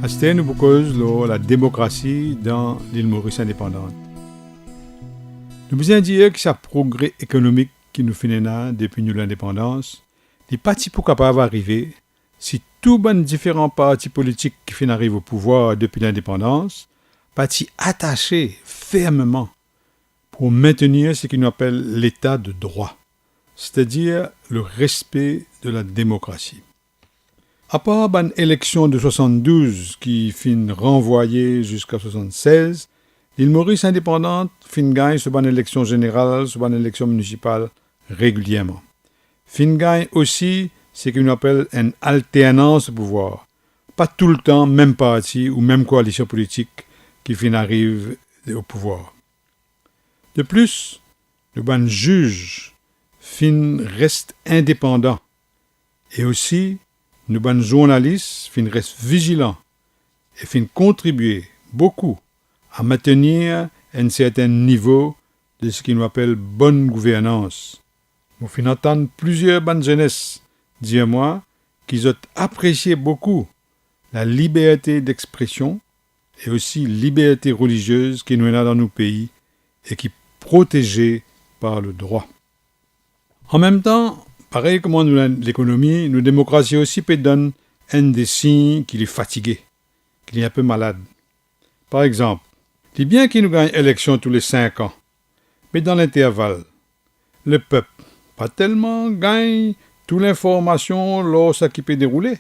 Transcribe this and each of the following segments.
C'était nous cause la démocratie dans l'île Maurice indépendante. Nous besoin dire que ce progrès économique qui nous fait depuis l'indépendance, n'est pas pour capable d'arriver si tous les différents partis politiques qui finissent arriver au pouvoir depuis l'indépendance, pas attachés fermement pour maintenir ce qu'on appelle l'état de droit, c'est-à-dire le respect de la démocratie. À part l'élection de 72 qui fin renvoyée jusqu'à 76, l'île Maurice indépendante fin gagne sur une élection générale, sur une élection municipale régulièrement. Fin gagne aussi ce qu'on appelle une alternance au pouvoir. Pas tout le temps même parti ou même coalition politique qui fin arrive au pouvoir. De plus, le ban juge fin reste indépendant et aussi nous ban journalistes fin reste vigilants et fin contribuer beaucoup à maintenir un certain niveau de ce qu'on appelle bonne gouvernance. Nous fin entendre plusieurs bonnes jeunesse dire moi qu'ils ont apprécié beaucoup la liberté d'expression et aussi liberté religieuse qui nous est là dans nos pays et qui est protégée par le droit. En même temps, pareil comme l'économie, nos démocraties aussi peut donner un des signes qu'il est fatigué, qu'il est un peu malade. Par exemple, c'est bien qu'il nous gagne élection tous les 5 ans, mais dans l'intervalle, le peuple pas tellement gagne toute l'information lors ça qui peut dérouler,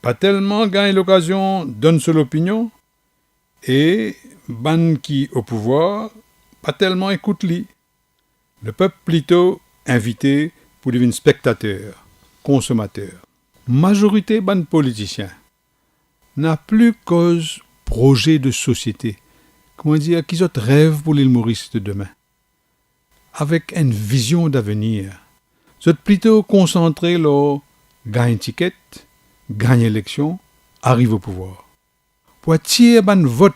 pas tellement gagne l'occasion donne seule opinion, et ban qui au pouvoir pas tellement écoute lui. Le peuple plutôt invité pour devenir spectateur, consommateur. Majorité ban politiciens n'a plus cause projet de société. Comment dire, qu'ils ont rêve pour l'île Maurice de demain. Avec une vision d'avenir. Ils sont plutôt concentrés sur gagne ticket, gagne élection, arrive au pouvoir. Pour attirer ban vote,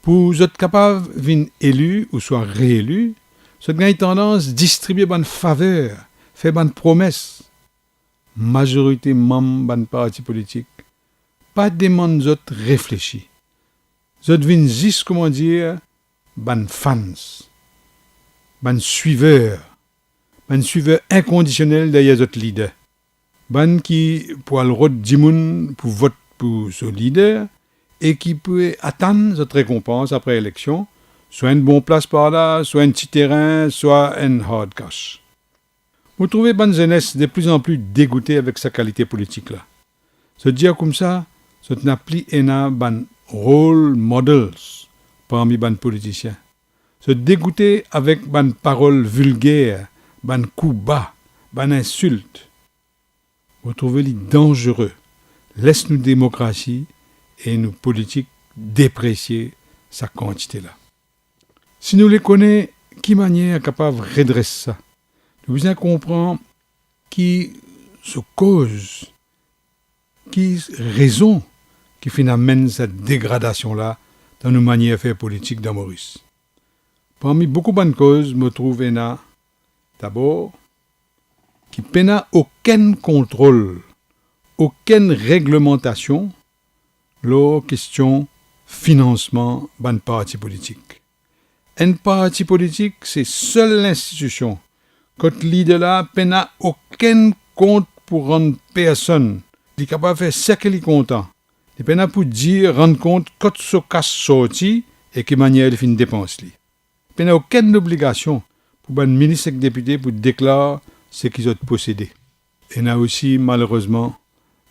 pour être capable de venir élu ou soit réélu, ils ont tendance à distribuer ban faveur, faire ban promesses. Majorité membres ban parti politique, pas demande autres réfléchir. Ils viennent juste, comment dire, ban fans, ban suiveurs inconditionnels derrière autres leaders. Ban qui pour le route d'imoun pour vote pour ce leader et qui peut attendre cette récompense après l'élection, soit une bonne place par là, soit un petit terrain, soit un hard cash. Vous trouvez bonne jeunesse de plus en plus dégoûtée avec sa qualité politique là. Se dire comme ça, c'est n'a plus un ban role models parmi ban politiciens. Se dégoûter avec ban paroles vulgaires, ban coups bas, ban insultes. Vous trouvez-les dangereux. Laisse-nous démocratie et nous politiques déprécier sa quantité-là. Si nous les connaissons, qui manière capable de redresser ça? Nous besoin comprendre qui se cause, qui raison qui amène cette dégradation-là dans nos manières de faire politique dans Maurice. Parmi beaucoup de bonnes causes, me trouve d'abord qui n'a aucun contrôle, aucune réglementation la question financement d'un parti politique. Un parti politique, c'est seule l'institution. Quand leader là, n'a aucun compte pour rendre personne. Il est capable de faire ce qu'il est content. Il n'a pour dire, rendre compte quand ce casse sorti et quelle manière il fait une dépense. Il n'a aucune obligation pour un ministre et député pour déclarer ce qu'ils ont possédé. Il a aussi, malheureusement,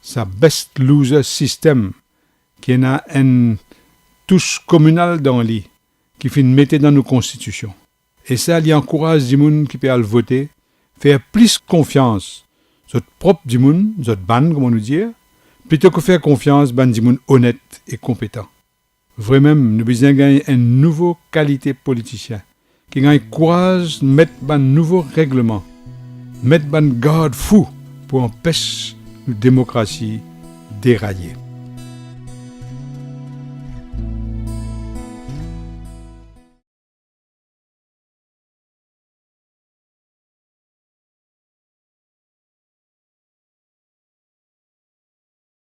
sa best loser system, qui a une touche communale dans lui, qui fait mettre dans nos constitutions. Et ça, il encourage les gens qui peuvent voter, faire plus confiance, aux propres du monde, aux ban, comme on nous dit, plutôt que faire confiance à des gens honnêtes et compétents. Vraiment, nous besoin gagner une nouvelle qualité politicien, qui gagne courage de mettre un nouveau règlement, mettre un garde fou pour empêcher la démocratie dérailler.